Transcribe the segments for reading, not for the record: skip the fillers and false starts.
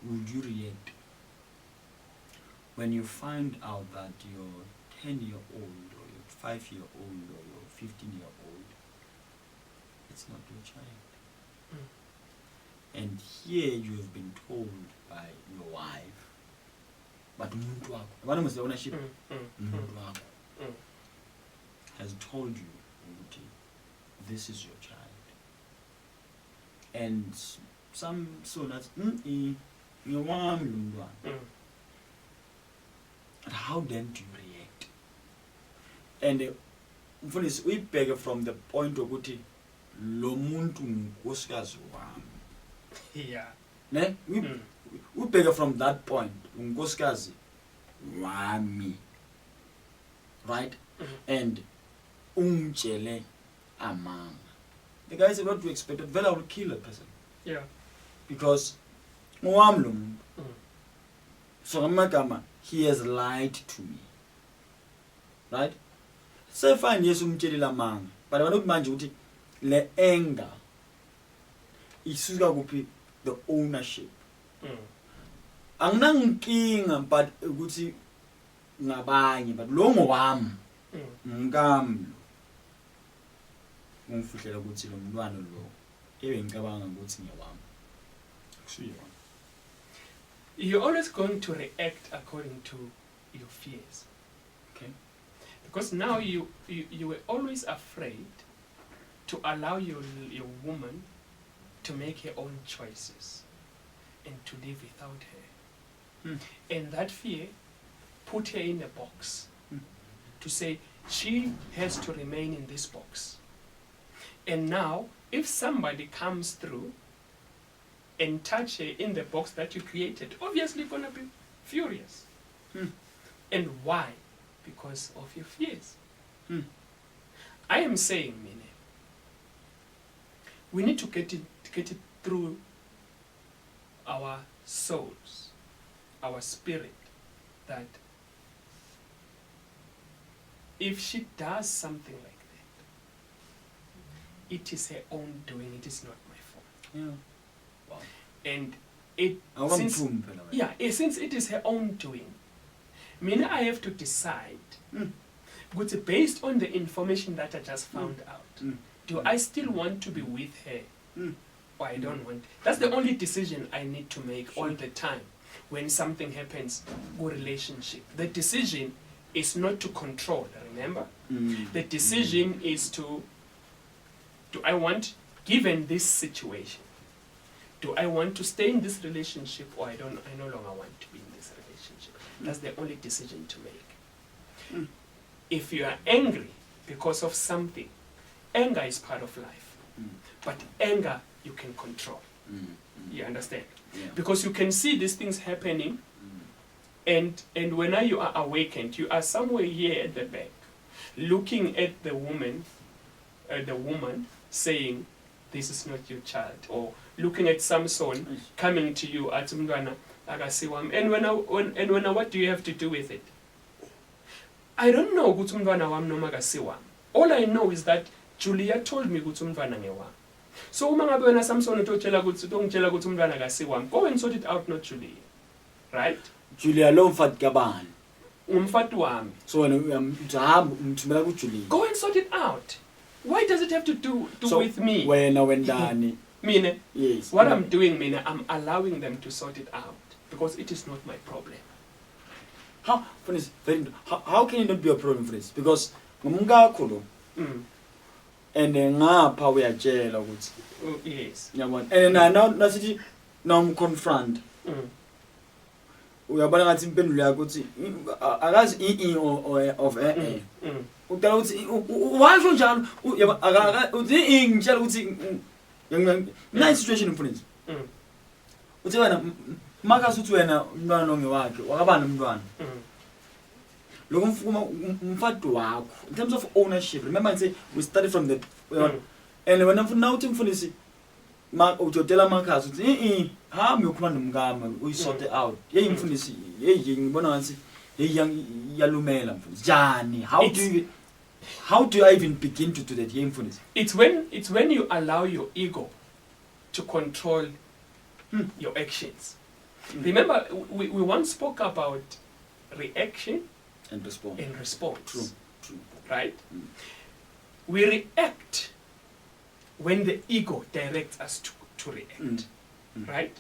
would you react when you find out that your 10-year-old or your 5-year-old or your 15-year-old, it's not your child? And here you have been told by your wife, but umuntu wakho, abana must ownership, umuntu wakho has told you, this is your child. And some that's how then do you react? And we beg from the point of lo muntu ngunkosikazi wami. Yeah. Ne? We beg from that point, unkosikazi wami. Right? And umtshele amanga. The guy said, what do you expect? Well, I will kill a person. Yeah. Because so he has lied to me. Right? Say fine, yes, umtshele amanga. But I don't mind le anger isuka kuphi the ownership. Anginankinga but ukuthi ngabanye but lo ngowami. Ngami ngifihlela ukuthi lo mntwana lo ngicabanga ukuthi ngiyawami. Kusiyona. You're always going to react according to your fears. Okay. Because now you were always afraid to allow your woman to make her own choices and to live without her. And that fear put her in a box to say she has to remain in this box. And now, if somebody comes through and touch her in the box that you created, obviously you're gonna be furious. And why? Because of your fears. I am saying, Mine, we need to get it through our souls, our spirit, that if she does something like that, it is her own doing, it is not my fault. Yeah. Wow. And since it is her own doing, I have to decide, based on the information that I just found out, do I still want to be with her or I don't want? That's the only decision I need to make all the time when something happens in a relationship. The decision is not to control, remember? The decision is do I want, given this situation, do I want to stay in this relationship or I no longer want to be in this relationship? That's the only decision to make. If you are angry because of something, anger is part of life. But anger you can control. You understand? Yeah. Because you can see these things happening, and when you are awakened, you are somewhere here at the back, looking at the woman saying, this is not your child, or looking at Samson coming to you at Mngana Agasiwam. And when what do you have to do with it? I don't know Gutumvana Wam no Magasiwam. All I know is that Julia told me Gutumvana Ngewa. So when Samson tochela Gutumvana Agasiwam, go and sort it out, not Julia. Right? Julia lo mfati kabani. Umfati wami. So umthumela Julia. Go and sort it out. Why does it have to do with me? Wendani. Mine, yes. What I'm doing, I'm allowing them to sort it out because it is not my problem. How can it not be a problem for this? Because ngumngakho and ngapha uyatshela ukuthi yes. Yabona. And now nasithi confront. Uyabona ngathi impendulo yakho ukuthi akazi of utala ukuthi washo njalo yaba uthi ngitshela ukuthi nice situation mfundisi. Uthi wena makazi uthi wena umntwana ongewakhe wakabani umntwana. Lokho umfati wakho in terms of ownership. Remember I say we started from the and when now uthi mfundisi utotela makazi uthi hami ukhuluma nomngama uyisort out. Hey mfundisi hey ngibona ngathi yalumela mfundisi. Jani how do I even begin to do that here mfundisi? It's when you allow your ego to control your actions. Remember, we once spoke about reaction And respond. and response. True. Right? We react when the ego directs us to react. Right?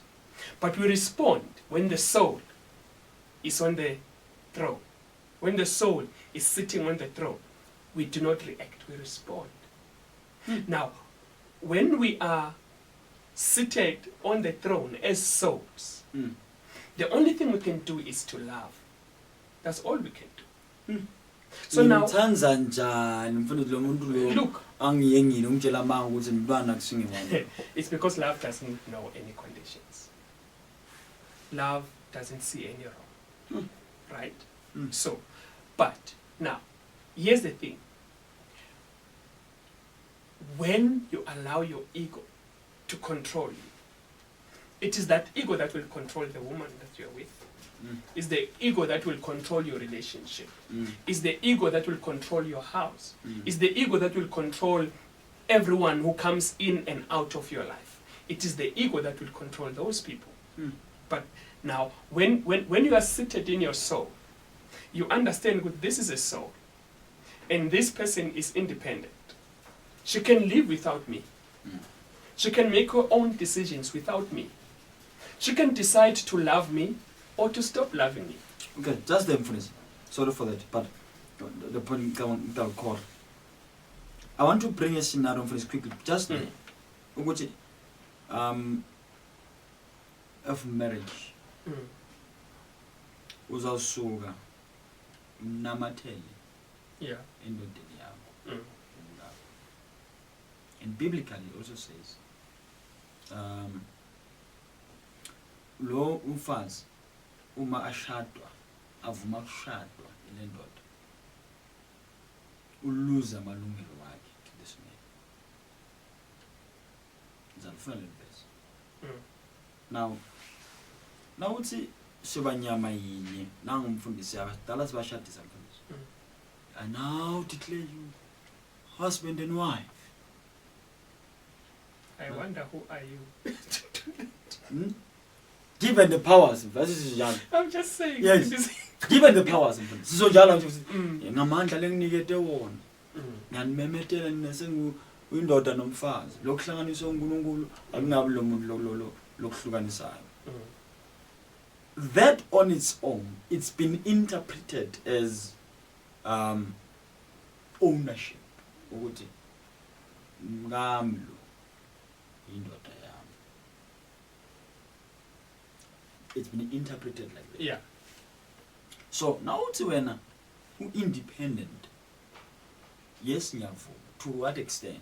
But we respond when the soul is on the throne. When the soul is sitting on the throne, we do not react, we respond. Now, when we are seated on the throne as souls, the only thing we can do is to love. That's all we can do. So now, Ngimthanda njani mfundisi lo muntu lo look, angiyengile ungitshela manga ukuthi mntwana kusinge wami. it's because love doesn't know any conditions. Love doesn't see any wrong. Right? So, but now, here's the thing. When you allow your ego to control you, it is that ego that will control the woman that you're with. It's the ego that will control your relationship. It's the ego that will control your house. It's the ego that will control everyone who comes in and out of your life. It is the ego that will control those people. But now, when you are seated in your soul, you understand that this is a soul, and this person is independent. She can live without me. She can make her own decisions without me. She can decide to love me or to stop loving me. Okay, just the inference. Sorry for that, but the point I'll call. I want to bring a scenario for this quickly. Just of marriage. Uzawusuka unamathele Yeah. endodeni yakho. And biblically it also says lo umfazi uma ashadwa avuma kushadwa ile ndoda uluza amalungelo wakhe to this man. Ngizalifuna le verse. Now uthi sibanyama yinye nangumfundisi abadala sibashadisa mfundisi. And now declare you husband and wife. I wonder who are you? Given the powers, this is young. I'm just saying. Yes. Given the powers, so njalo ngamandla lenginikete wona. Ngiyamemetela nesengu uyindoda nomfazi. Lokuhlanganiswa uNkulunkulu akungabi lo muntu lokuhlukanisayo. That on its own, it's been interpreted as ownership. Ukuthi ngami lo indoda yami. It's been interpreted like that. Yeah. So now uthi wena independent. Yes, ngiyavuma. To what extent?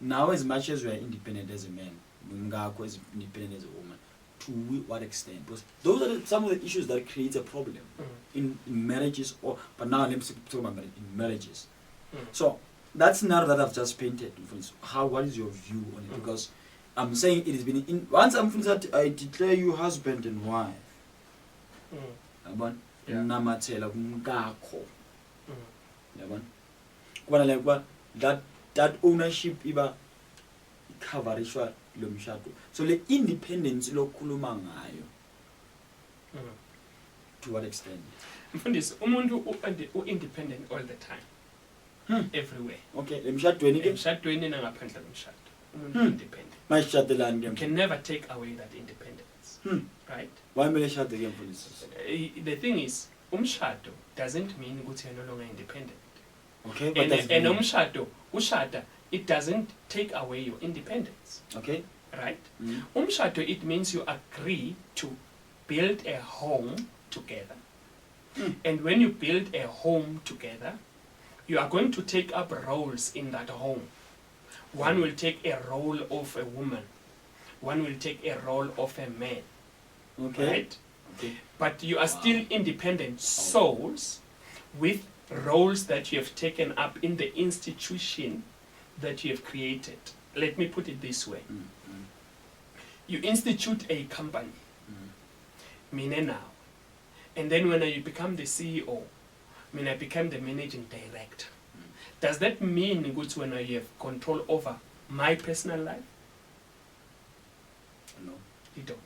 Now, as much as we are independent as a man, ngakho as independent as a woman, to what extent? Because those are some of the issues that create a problem in marriages, but now let me talk about marriage, in marriages. So that's now that I've just painted. What is your view on it? Because I'm saying it has been once I'm finished, I declare you husband and wife. Namathela kumkakho. Yabona? Like that ownership iba coverishwa lo mshado. So le independence lokhuluma ngayo. To what extent? Mfundisi, umuntu independent all the time. Everywhere. Okay, emshadweni ke? Emshadweni nangaphandle komshado. Umuntu independent. Mashadelani ke? You can never take away that independence. Right? Why mele shade ke mfundisi? The thing is, umshado doesn't mean ukuthi you're no longer independent. Okay, but and umshado, ushada, it doesn't take away your independence. Okay. Right? Umshado, it means you agree to build a home together. And when you build a home together, you are going to take up roles in that home. One will take a role of a woman. One will take a role of a man. Okay. Right? Okay. But you are still independent souls with roles that you have taken up in the institution that you have created. Let me put it this way. You institute a company, Mine now, and then when you become the CEO, I become the managing director. Does that mean when you have control over my personal life? No. You don't.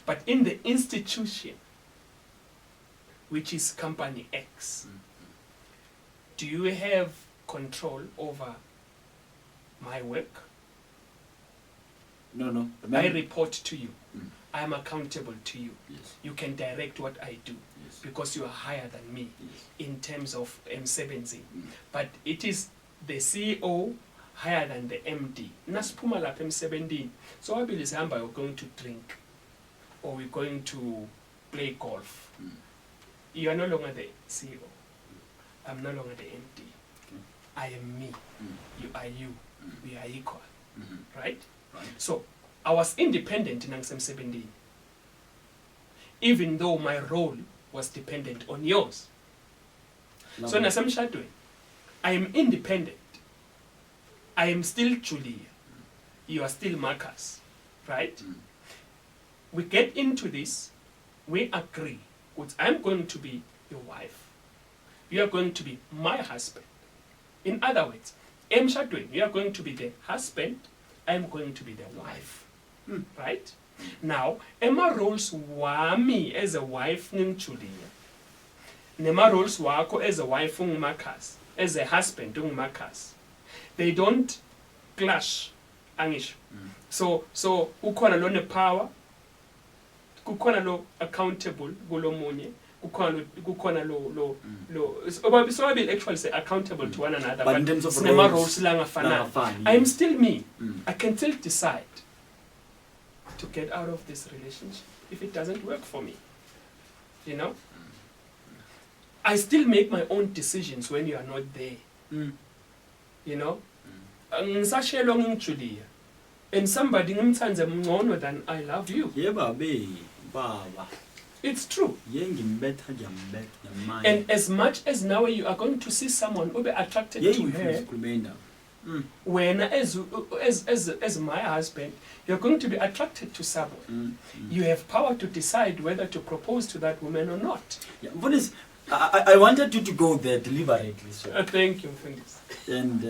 But in the institution, which is company X, do you have control over my work? No. I report to you. Mm. I am accountable to you. Yes. You can direct what I do Yes. because you are higher than me Yes. in terms of M70. Mm. But it is the CEO higher than the MD. Nasiphuma lapha M70. So wabili sihamba, we're going to drink or we're going to play golf. Mm. You are no longer the CEO. I'm no longer the MD. Okay. I am me. Mm. You are you. Mm. We are equal. Mm-hmm. Right? Right. So I was independent in Angsem 17, even though my role was dependent on yours. So Lovely. Nasam Shadwe, I am independent. I am still Julia. You are still Marcus. Right? Mm. We get into this, we agree. That I'm going to be your wife. You are going to be my husband. In other words, M Shadwe, you are going to be the husband, I'm going to be the wife. Mm. Right? Now, Emma roles wami as a wife ning Julia. Nema roles wako as a wife ung Marcus, as a husband ung Marcus. They don't clash, Angish. Mm. So ukhona lo ne-power, kukhona lo accountable kulo munye, kukhona lo so I will actually say accountable to one another, But in terms of sinema roles, roles langafana. Langafani, I am yes. still me. Mm. I can still decide to get out of this relationship if it doesn't work for me. You know? I still make my own decisions when you are not there. Mm. You know? Ngisashelo ngingjulia. And somebody ngimthandze mngcono than I love you. Yeba be baba. It's true. Yengimbetha ngiyambetha And as much as now you are going to see someone who be attracted to her, when as my husband, you're going to be attracted to someone. You have power to decide whether to propose to that woman or not. Yeah, what is I wanted you to go there deliberately, so. Thank you, Fundis. And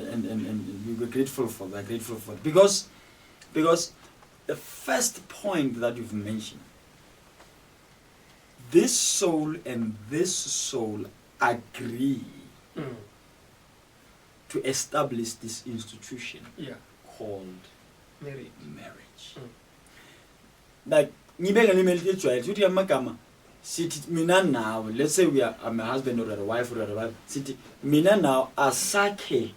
we were grateful for that, because the first point that you've mentioned, this soul and this soul agree to establish this institution called marriage. Like ngibeka limeli ejwayele uthi amagama sithi mina nawe, let's say I'm a husband or a wife sithi mina nawe asakhe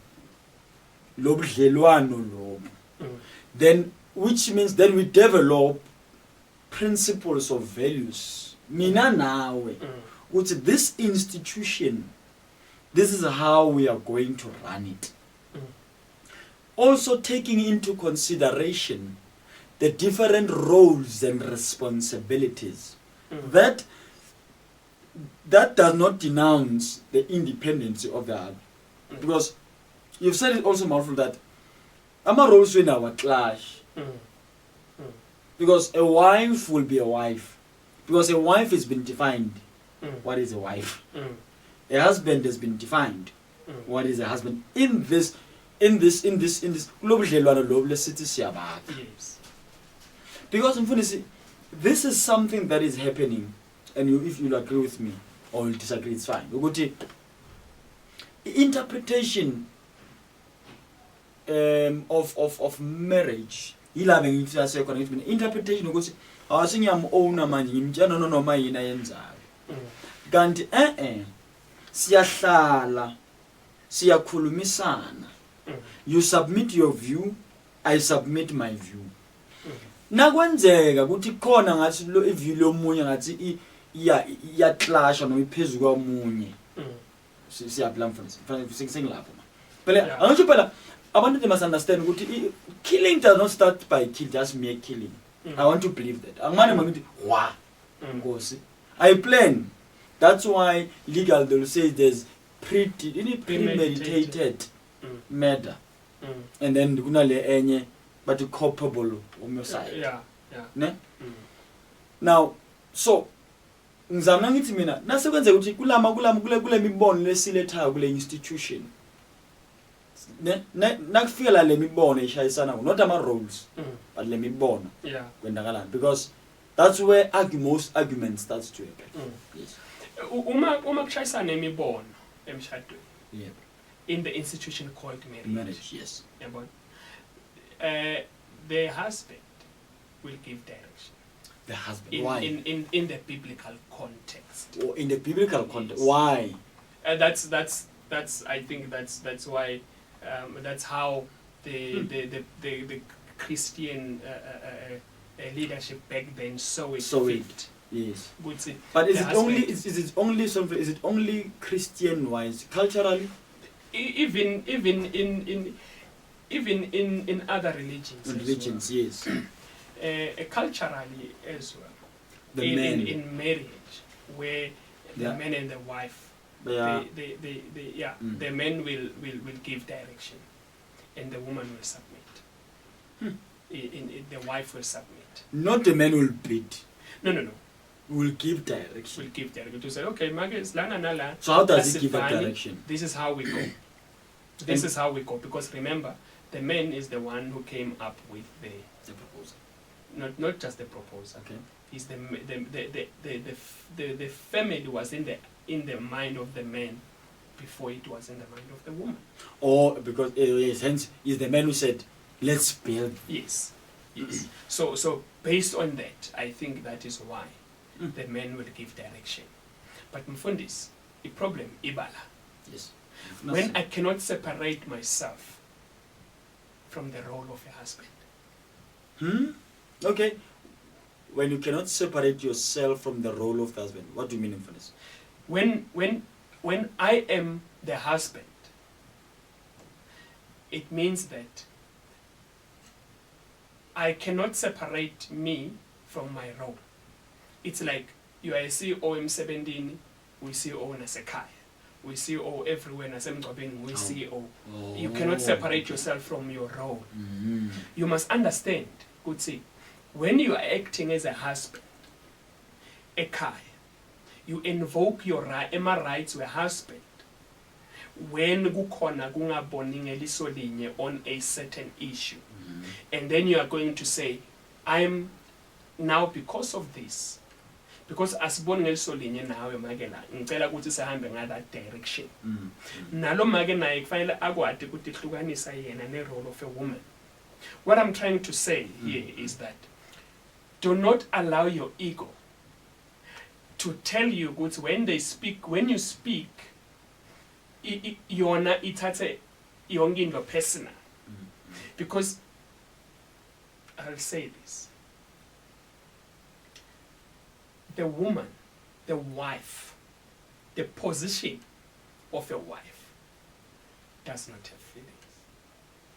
lobudlelwano lobo, then which means then we develop principles of values. Mina nawe, which this institution, this is how we are going to run it. Also taking into consideration the different roles and responsibilities. That does not denounce the independence of the other. Because you've said it also, Marful, that ama roles in our clash. Because a wife will be a wife. Because a wife has been defined. What is a wife? A husband has been defined. What is a husband? In this global yes. Because this is something that is happening, and if you'll agree with me or you'll disagree, it's fine. Interpretation of marriage. Interpretation ukuthi awasingiyam-owna manje ngimtshela noma yini ayenzayo. Kanti siyahlala siyakhulumisana. You submit your view, I submit my view. Nakwenzeka ukuthi khona ngathi lo iview lomunye ngathi iyaclash noma iphezulu kwamunye. Siyaphila mfundisi. Sengilapho manje. Phela angisho phela abantu they must understand ukuthi killing does not start by just mere killing. I want to believe that. Angimane ngithi wa Nkosi. I plan. That's why legal they will say there's premeditated murder. And then kunale enye but culpable homicide. Ne? Now so ngizama ngithi mina nasekwenza ukuthi kule mibono lesilethayo kule institution. Nakufika la le mibono ishayisana not ama roles but le mibono kwendakalani, because That's where most arguments starts to happen. Yes. Uma kushayisana imibono emshadweni. Yeah. In the institution called marriage. Marriage, yes. Yabona? The husband will give direction. The husband. Why? In the biblical context. Or in the biblical context. Yes. Why? That's I think that's why that's how the Christian leadership back then saw it. Yes. Good. But is it only Christian wise, culturally? Even in other religions. Yes. Culturally as well. The men. In marriage, where the man and the wife, the man will give direction, and the woman will submit. The wife will submit. Not the man will plead. No. Will give direction. Will give direction to say, okay, Nala. So how does he give that direction? This is how we go. This is how we go. Because remember, the man is the one who came up with the proposal. Not just the proposal. Okay. Is the family was in the mind of the man before it was in the mind of the woman. Or because hence is the man who said, let's build. Yes. So based on that, I think that is why the man will give direction. But Mfundis, the problem ibala. Yes. When I cannot separate myself from the role of a husband. Okay. When you cannot separate yourself from the role of the husband, what do you mean, Mfundis? When I am the husband, it means that I cannot separate me from my role. It's like you are a CEO in 17, we CEO nasekhaya. We CEO everywhere nasemgcwabeni, we CEO. You cannot separate yourself from your role. You must understand, Kutsi, when you are acting as a husband, ekhaya, you invoke your rights to a husband when kukhona kungaboni ngeliso linye on a certain issue. And then you are going to say, I'm now because of this, because asiboni ngeliso linye nawe make la ngicela ukuthi sihambe that direction. Nalo make naye kufanele akwadi ukuthi ihlukanisa yena ne role of a woman. What I'm trying to say here is that do not allow your ego to tell you ukuthi when you speak yona ithathe yonke into personal. Because I'll say this. The woman, the wife, the position of a wife does not have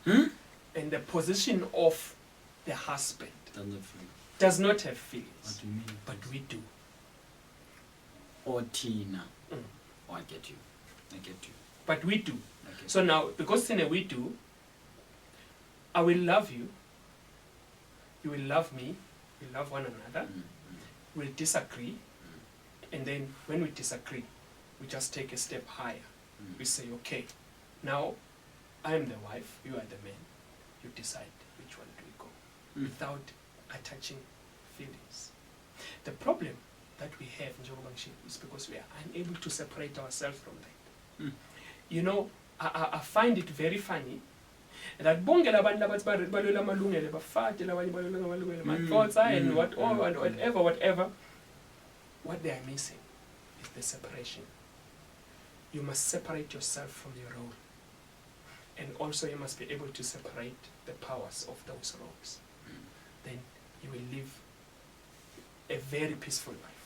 feelings. And the position of the husband does not have feelings. What do you mean? But we do. Or Tina. Oh, I get you. But we do. So now, because we do, I will love you. You will love me. We love one another. We'll disagree. And then when we disagree, we just take a step higher. We say, okay, now I am the wife, you are the man. You decide which one do we go, without attaching feelings. The problem that we have in Jehovah is because we are unable to separate ourselves from that. You know, I find it very funny that my thoughts are and whatever, what they are missing is the separation. You must separate yourself from your role. And also you must be able to separate the powers of those roles. Then you will live a very peaceful life.